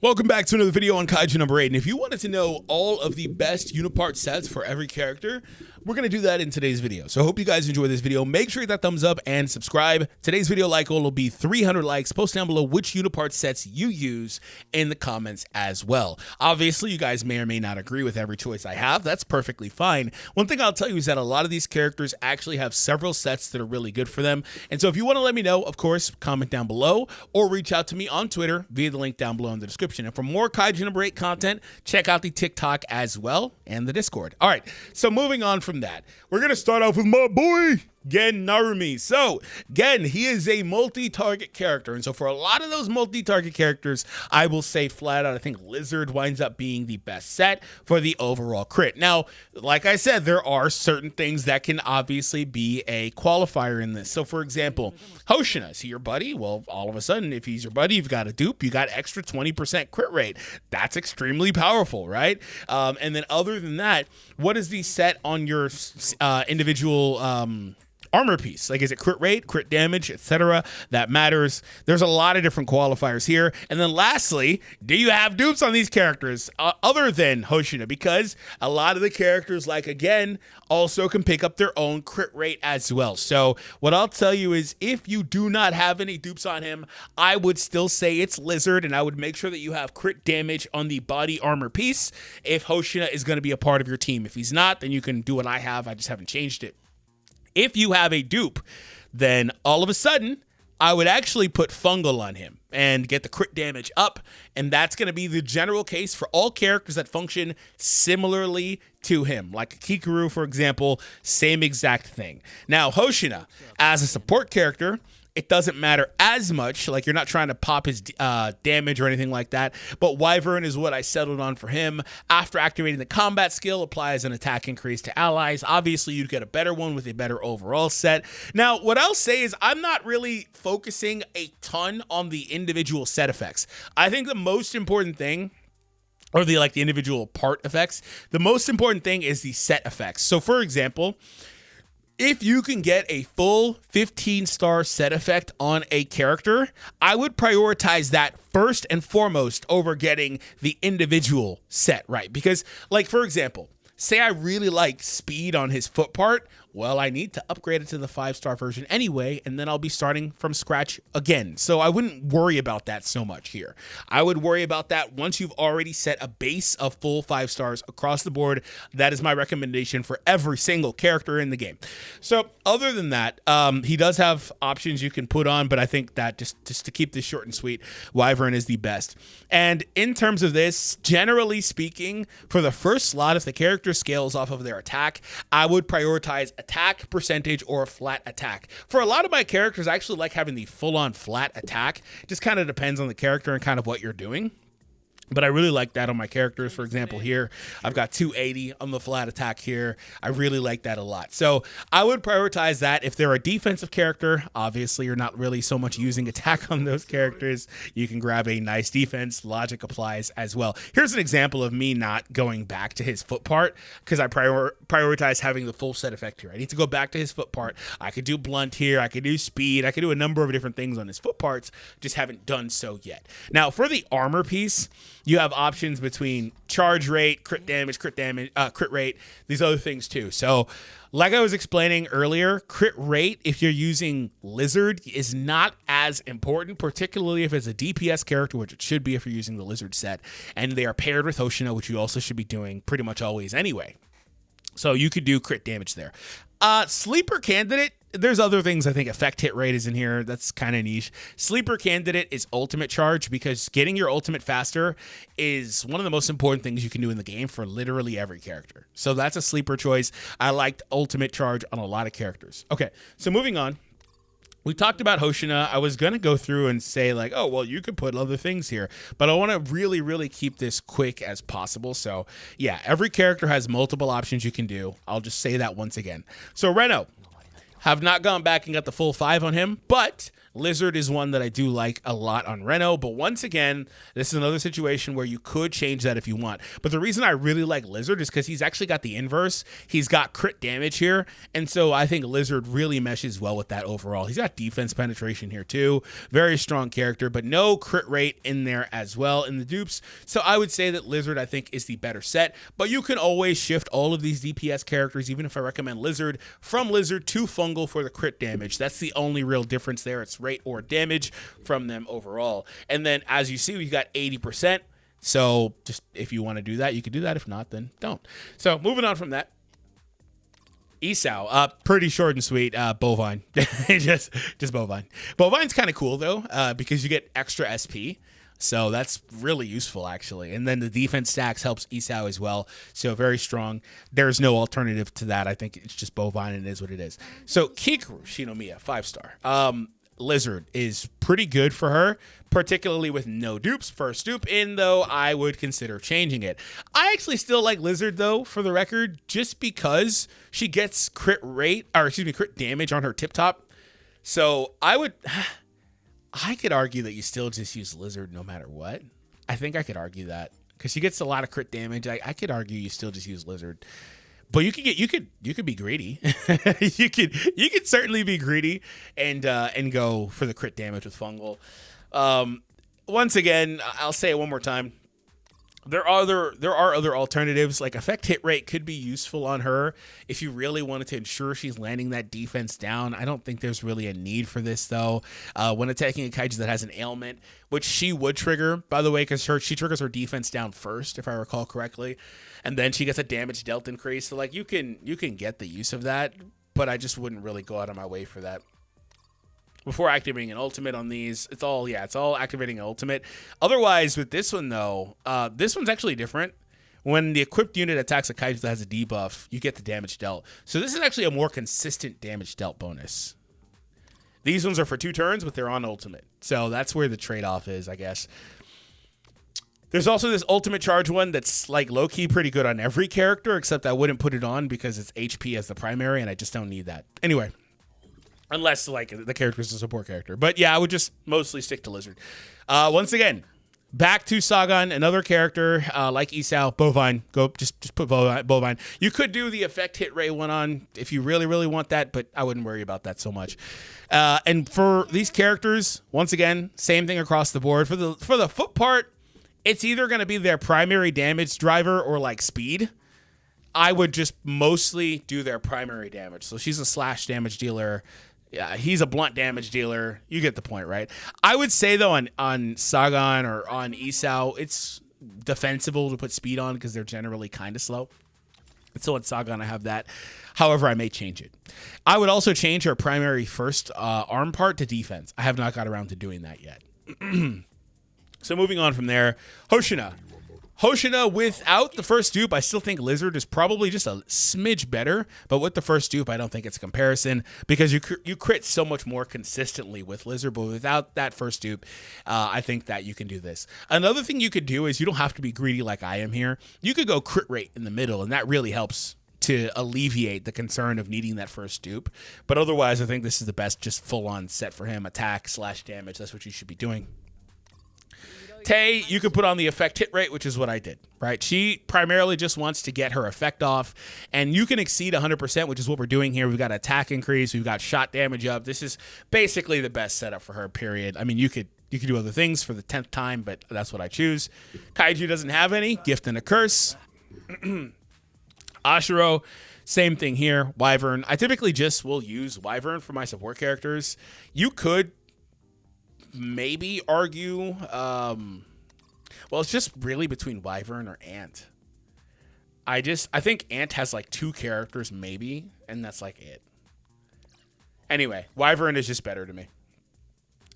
Welcome back to another video on Kaiju number 8, and if you wanted to know all of the best UNIPARTS sets for every character, we're going to do that in today's video. So I hope you guys enjoy this video. Make sure you hit that thumbs up and subscribe. Today's video like goal will be 300 likes. Post down below which UNIPARTS sets you use in the comments as well. Obviously, you guys may or may not agree with every choice I have. That's perfectly fine. One thing I'll tell you is that a lot of these characters actually have several sets that are really good for them. And so if you want to let me know, of course, comment down below or reach out to me on Twitter via the link down below in the description. And for more Kaiju number 8 content, check out the TikTok as well and the Discord. All right, so moving on from that, we're going to start off with my boy, Gen Narumi. So, Gen, he is a multi-target character, and so for a lot of those multi-target characters, I will say flat out, I think Lizard winds up being the best set for the overall crit. Now, like I said, there are certain things that can obviously be a qualifier in this. So, for example, Hoshina, is he your buddy? Well, all of a sudden, if he's your buddy, you've got a dupe, you got extra 20% crit rate. That's extremely powerful, right? And then other than that, what is the set on your individual armor piece? Like, is it crit rate, crit damage, etc.? That matters. There's a lot of different qualifiers here. And then lastly, do you have dupes on these characters other than Hoshina? Because a lot of the characters, like again, also can pick up their own crit rate as well. So what I'll tell you is if you do not have any dupes on him, I would still say it's Lizard, and I would make sure that you have crit damage on the body armor piece if Hoshina is going to be a part of your team. If he's not, then you can do what I have. I just haven't changed it. If you have a dupe, then all of a sudden, I would actually put Fungal on him and get the crit damage up, and that's going to be the general case for all characters that function similarly to him. Like Kikoru, for example, same exact thing. Now, Hoshina, as a support character, it doesn't matter as much, like you're not trying to pop his damage or anything like that, but Wyvern is what I settled on for him. After activating the combat skill, applies an attack increase to allies. Obviously, you'd get a better one with a better overall set. Now, what I'll say is I'm not really focusing a ton on the individual set effects. I think the most important thing, or the individual part effects, the most important thing is the set effects. So, for example, if you can get a full 15-star set effect on a character, I would prioritize that first and foremost over getting the individual set right. Because, like, for example, say I really like speed on his foot part. Well, I need to upgrade it to the 5-star version anyway, and then I'll be starting from scratch again. So I wouldn't worry about that so much here. I would worry about that once you've already set a base of full 5 stars across the board. That is my recommendation for every single character in the game. So other than that, he does have options you can put on, but I think that just to keep this short and sweet, Wyvern is the best. And in terms of this, generally speaking, for the first slot, if the character scales off of their attack, I would prioritize attack percentage or flat attack. For a lot of my characters, I actually like having the full-on flat attack. It just kind of depends on the character and kind of what you're doing. But I really like that on my characters. For example, here, I've got 280 on the flat attack here. I really like that a lot. So I would prioritize that. If they're a defensive character, obviously you're not really so much using attack on those characters. You can grab a nice defense. Logic applies as well. Here's an example of me not going back to his foot part because I prioritize having the full set effect here. I need to go back to his foot part. I could do blunt here. I could do speed. I could do a number of different things on his foot parts. Just haven't done so yet. Now, for the armor piece, you have options between charge rate, crit damage, crit rate, these other things too. So like I was explaining earlier, crit rate, if you're using Lizard, is not as important, particularly if it's a DPS character, which it should be if you're using the Lizard set, and they are paired with Hoshina, which you also should be doing pretty much always anyway. So you could do crit damage there. Sleeper candidate, there's other things. I think effect hit rate is in here. That's kind of niche. Sleeper candidate is ultimate charge, because getting your ultimate faster is one of the most important things you can do in the game for literally every character. So that's a sleeper choice. I liked ultimate charge on a lot of characters. Okay, so moving on. We talked about Hoshina. I was going to go through and say like, oh, well, you could put other things here, but I want to really, really keep this quick as possible. So yeah, every character has multiple options you can do. I'll just say that once again. So Reno, Have not gone back and got the full 5 on him, but Lizard is one that I do like a lot on Reno. But once again, this is another situation where you could change that if you want. But the reason I really like Lizard is because he's actually got the inverse. He's got crit damage here. And so I think Lizard really meshes well with that overall. He's got defense penetration here too. Very strong character, but no crit rate in there as well in the dupes. So I would say that Lizard, I think, is the better set. But you can always shift all of these DPS characters, even if I recommend Lizard, from Lizard to Fungal for the crit damage. That's the only real difference there. It's rate or damage from them overall. And then as you see, we've got 80%. So just if you want to do that, you can do that. If not, then don't. So moving on from that, Isao, pretty short and sweet, bovine. just bovine. Bovine's kind of cool though, because you get extra SP. So that's really useful, actually. And then the defense stacks helps Isao as well. So very strong. There's no alternative to that. I think it's just bovine and it is what it is. So Kikoru Shinomiya, 5-star. Lizard is pretty good for her, particularly with no dupes. First dupe in, though, I would consider changing it. I actually still like Lizard, though, for the record, just because she gets crit damage on her tip top. So I could argue that you still just use Lizard no matter what. I think I could argue that because she gets a lot of crit damage. I could argue you still just use Lizard. But you could be greedy. you could certainly be greedy and go for the crit damage with Fungal. Once again, I'll say it one more time. There are other alternatives, like effect hit rate could be useful on her if you really wanted to ensure she's landing that defense down. I don't think there's really a need for this though. When attacking a kaiju that has an ailment, which she would trigger, by the way, because she triggers her defense down first, if I recall correctly, and then she gets a damage dealt increase. So like you can get the use of that, but I just wouldn't really go out of my way for that. Before activating an ultimate on these, it's all activating an ultimate. Otherwise, with this one, though, this one's actually different. When the equipped unit attacks a kaiju that has a debuff, you get the damage dealt. So this is actually a more consistent damage dealt bonus. These ones are for 2 turns, but they're on ultimate. So that's where the trade-off is, I guess. There's also this ultimate charge one that's like low-key pretty good on every character, except I wouldn't put it on because it's HP as the primary, and I just don't need that. Anyway. Unless, like, the character is a support character. But, yeah, I would just mostly stick to Lizard. Once again, back to Sagon, another character like Isao, bovine. Just put bovine. You could do the effect hit rate one on if you really, really want that, but I wouldn't worry about that so much. And for these characters, once again, same thing across the board. For the foot part, it's either going to be their primary damage driver or, like, speed. I would just mostly do their primary damage. So she's a slash damage dealer. Yeah, he's a blunt damage dealer. You get the point, right? I would say, though, on Sagan or on Isao, it's defensible to put speed on because they're generally kind of slow. So on Sagan, I have that. However, I may change it. I would also change her primary first arm part to defense. I have not got around to doing that yet. So moving on from there, Hoshina. Hoshina, without the first dupe, I still think Lizard is probably just a smidge better. But with the first dupe, I don't think it's a comparison because you crit so much more consistently with Lizard. But without that first dupe, I think that you can do this. Another thing you could do is you don't have to be greedy like I am here. You could go crit rate in the middle, and that really helps to alleviate the concern of needing that first dupe. But otherwise, I think this is the best just full-on set for him. Attack / damage. That's what you should be doing. Tay, you could put on the effect hit rate, which is what I did, right? She primarily just wants to get her effect off, and you can exceed 100%, which is what we're doing here. We've got attack increase. We've got shot damage up. This is basically the best setup for her, period. I mean, you could do other things for the 10th time, but that's what I choose. Kaiju doesn't have any. Gift and a curse. Ashero, same thing here. Wyvern. I typically just will use Wyvern for my support characters. You could maybe argue, well, it's just really between Wyvern or Ant. I think Ant has like 2 characters maybe, and that's like it. Anyway, Wyvern is just better to me.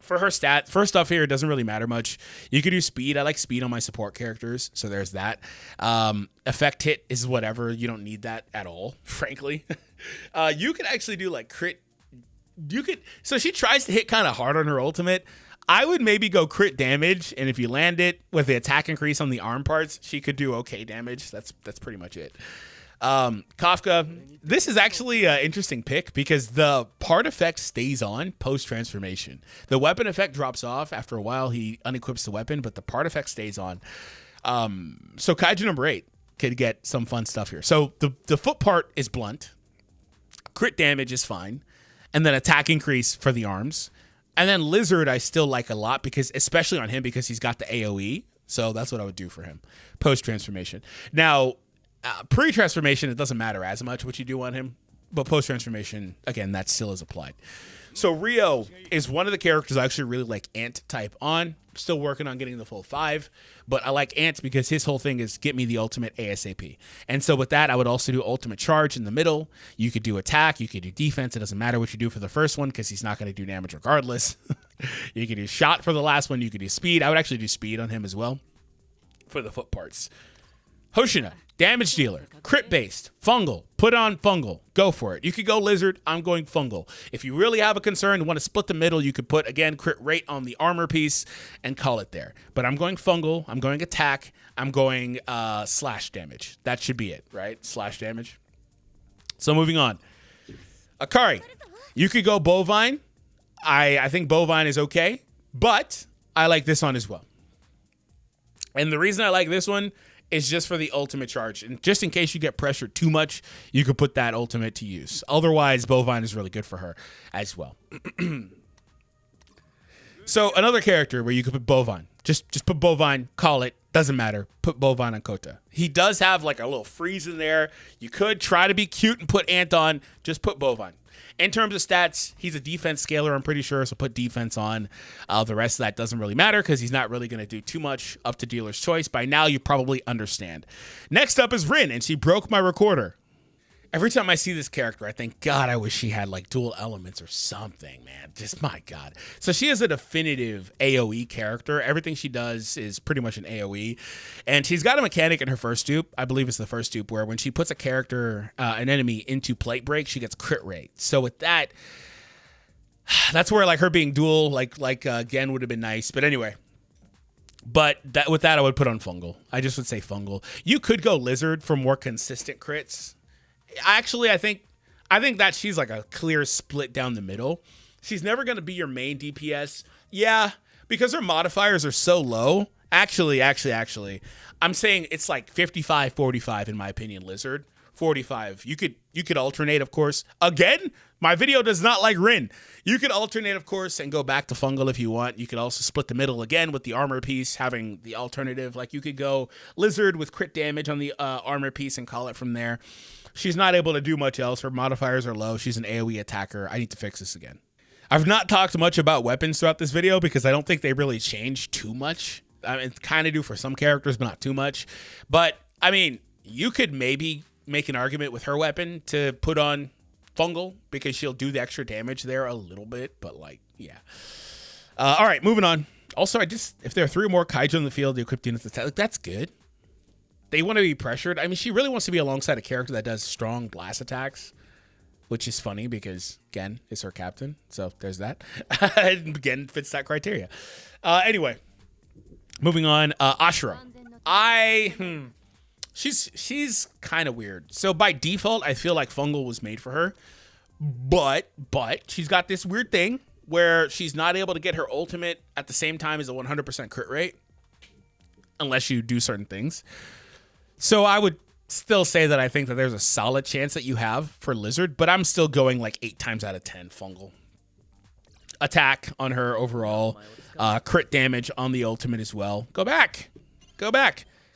For her stuff here, it doesn't really matter much. You could do speed. I like speed on my support characters, so there's that. Effect hit is whatever. You don't need that at all, frankly. You could actually do like crit. So she tries to hit kind of hard on her ultimate. I would maybe go crit damage, and if you land it with the attack increase on the arm parts, she could do okay damage. That's pretty much it. Kafka, this is actually an interesting pick because the part effect stays on post-transformation. The weapon effect drops off. After a while, he unequips the weapon, but the part effect stays on. So Kaiju number 8 could get some fun stuff here. So the foot part is blunt. Crit damage is fine. And then attack increase for the arms. And then Lizard I still like a lot, because especially on him because he's got the AOE. So that's what I would do for him post-transformation. Now, pre-transformation, it doesn't matter as much what you do on him, but post-transformation, again, that still is applied. So Rio is one of the characters I actually really like Ant type on. Still working on getting the full 5, but I like Ant because his whole thing is get me the ultimate ASAP. And so with that, I would also do ultimate charge in the middle. You could do attack, you could do defense. It doesn't matter what you do for the first one because he's not going to do damage regardless. You could do shot for the last one. You could do speed. I would actually do speed on him as well for the foot parts. Hoshina, damage dealer, crit based, fungal, put on fungal, go for it. You could go lizard, I'm going fungal. If you really have a concern, want to split the middle, you could put, again, crit rate on the armor piece and call it there. But I'm going fungal, I'm going attack, I'm going slash damage. That should be it, right? Slash damage. So moving on. Akari, you could go bovine. I think bovine is okay, but I like this one as well. And the reason I like this one is just for the ultimate charge. And just in case you get pressured too much, you could put that ultimate to use. Otherwise, bovine is really good for her as well. So another character where you could put bovine. Just put bovine, call it, doesn't matter. Put bovine on Kota. He does have like a little freeze in there. You could try to be cute and put Ant on. Just put bovine. In terms of stats, he's a defense scaler, I'm pretty sure, so put defense on. The rest of that doesn't really matter because he's not really going to do too much, up to dealer's choice. By now, you probably understand. Next up is Rin, and she broke my recorder. Every time I see this character, I think, God, I wish she had like dual elements or something, man. Just my God. So she is a definitive AOE character. Everything she does is pretty much an AOE. And she's got a mechanic in her first dupe. I believe it's the first dupe where when she puts a character, an enemy into plate break, she gets crit rate. So with that, that's where like her being dual, like Gen would have been nice. But anyway. But with that, I would put on fungal. I just would say fungal. You could go lizard for more consistent crits. Actually, I think that she's like a clear split down the middle. She's never going to be your main DPS. Yeah, because her modifiers are so low. Actually, I'm saying it's like 55-45 in my opinion, Lizard. 45. You could alternate, of course. Again, my video does not like Rin. You could alternate, of course, and go back to fungal if you want. You could also split the middle again with the armor piece, having the alternative. Like you could go Lizard with crit damage on the armor piece and call it from there. She's not able to do much else. Her modifiers are low. She's an AoE attacker. I need to fix this again. I've not talked much about weapons throughout this video because I don't think they really changed too much. I mean, kind of do for some characters, but not too much. But, I mean, you could maybe make an argument with her weapon to put on fungal because she'll do the extra damage there a little bit. But, like, yeah. All right, moving on. Also, if there are 3 or more Kaiju in the field, the equipped units attack. That's good. They want to be pressured. I mean, she really wants to be alongside a character that does strong blast attacks, which is funny because Gen is her captain. So there's that. Gen fits that criteria. Anyway, moving on. Ashra. She's kind of weird. So by default, I feel like fungal was made for her. But she's got this weird thing where she's not able to get her ultimate at the same time as a 100% crit rate unless you do certain things. So I would still say that I think that there's a solid chance that you have for Lizard, but I'm still going like 8 times out of 10 fungal. Attack on her overall, crit damage on the ultimate as well. Go back.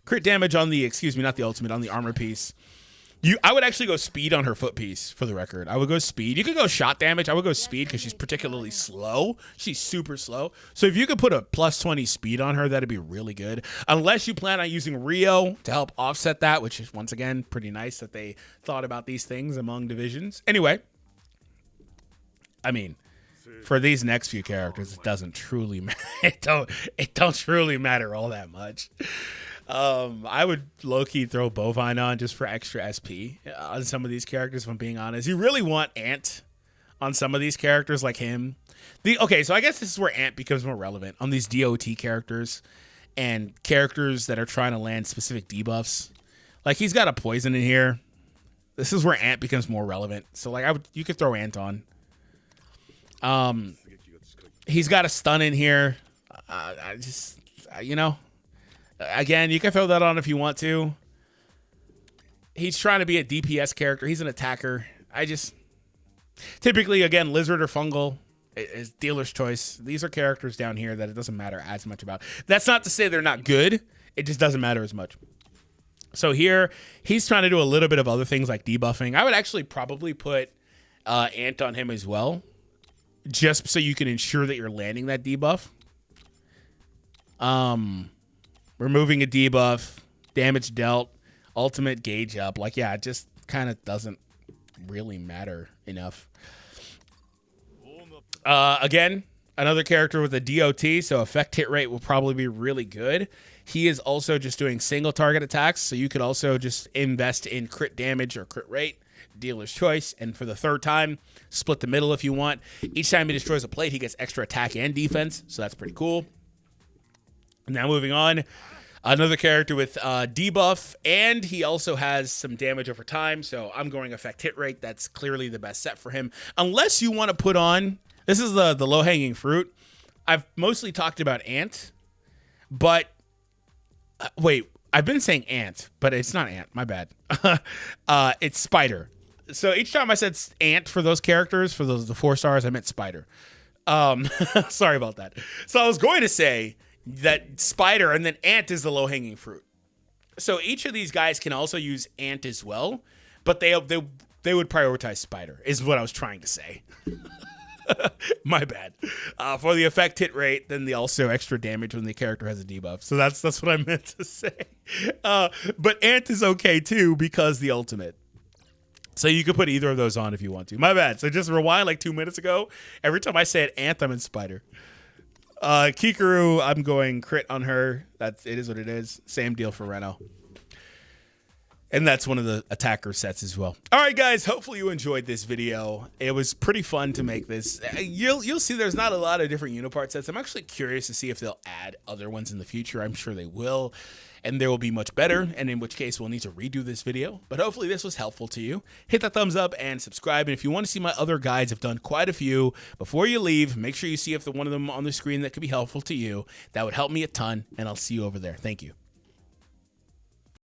Crit damage on the, not the ultimate, on the armor piece. I would actually go speed on her foot piece, for the record. I would go speed. You could go shot damage. I would go speed because she's particularly slow. She's super slow. So if you could put a plus 20 speed on her, that'd be really good. Unless you plan on using Rio to help offset that, which is, once again, pretty nice that they thought about these things among divisions. Anyway, I mean, for these next few characters, it doesn't truly matter. It don't truly matter all that much. I would low-key throw bovine on just for extra SP on some of these characters, if I'm being honest. You really want Ant on some of these characters like him. Okay, so I guess this is where Ant becomes more relevant on these DOT characters and characters that are trying to land specific debuffs. Like, he's got a poison in here. This is where Ant becomes more relevant. So like you could throw Ant on. He's got a stun in here. You know, again, you can throw that on if you want to. He's trying to be a DPS character. He's an attacker. Typically, again, lizard or fungal is dealer's choice. These are characters down here that it doesn't matter as much about. That's not to say they're not good. It just doesn't matter as much. So here, he's trying to do a little bit of other things like debuffing. I would actually probably put Ant on him as well, just so you can ensure that you're landing that debuff. Removing a debuff, damage dealt, ultimate gauge up. Like, yeah, it just kind of doesn't really matter enough. Again, another character with a DOT, so effect hit rate will probably be really good. He is also just doing single target attacks, so you could also just invest in crit damage or crit rate, dealer's choice, and for the third time, split the middle if you want. Each time he destroys a plate, he gets extra attack and defense, so that's pretty cool. Now moving on, another character with debuff, and he also has some damage over time, so I'm going effect hit rate. That's clearly the best set for him. Unless you want to put on, this is the low-hanging fruit. I've mostly talked about Ant, but wait, I've been saying Ant, but it's not Ant. My bad. It's Spider. So each time I said Ant for those characters, for the 4 stars, I meant Spider. Sorry about that. So I was going to say that Spider and then Ant is the low-hanging fruit. So each of these guys can also use Ant as well, but they would prioritize Spider, is what I was trying to say. My bad. For the effect hit rate, then the also extra damage when the character has a debuff. So that's what I meant to say. But Ant is okay too because the ultimate. So you could put either of those on if you want to. My bad. So just rewind like 2 minutes ago. Every time I said Ant, I'm in Spider. Kikoru, I'm going crit on her. It is what it is. Same deal for Reno. And that's one of the attacker sets as well. All right, guys, hopefully you enjoyed this video. It was pretty fun to make this. You'll see there's not a lot of different Unipart sets. I'm actually curious to see if they'll add other ones in the future. I'm sure they will, and they will be much better, and in which case we'll need to redo this video. But hopefully this was helpful to you. Hit that thumbs up and subscribe. And if you want to see my other guides, I've done quite a few. Before you leave, make sure you see if there's one of them on the screen that could be helpful to you. That would help me a ton, and I'll see you over there. Thank you.